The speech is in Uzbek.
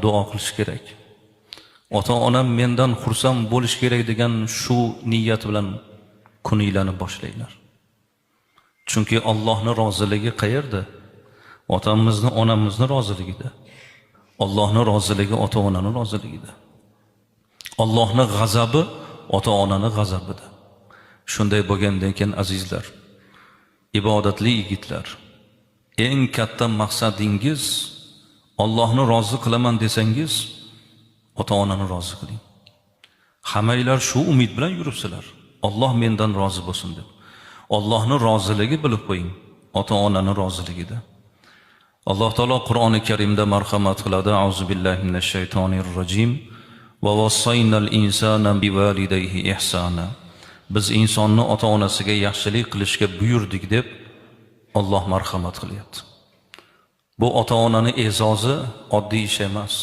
duo qilish kerak. Ota-onam mendan xursand bo'lish kerak degan shu niyat bilan kuninglarni boshlanglar. Chunki Allohning roziligi qayerda? Otamizni, onamizni roziligida. Allohning roziligi ota-onaning roziligida. Allohning g'azabi ota-onaning g'azabida. Shunday bo'lgandan keyin azizlar, ibodatli yigitlar, eng katta maqsadingiz Allohni rozi qilaman desangiz, ota-onani rozi qiling. Hammanglar shu umid bilan yuribsizlar. Alloh mendan rozi bo'lsin deb. Allohning roziligi bilib qo'ying, ota-onani roziligida. Alloh taolo Qur'oni Karimda marhamat qiladi. Auzu billahi minash shaytonir rojim. Va vassaynal insana bivalidayhi ihsana. Biz insonni ota-onasiga yaxshilik qilishga buyurdik deb Alloh marhamat qilyapti. Bu ota-onaning e'zozi oddiy ish emas.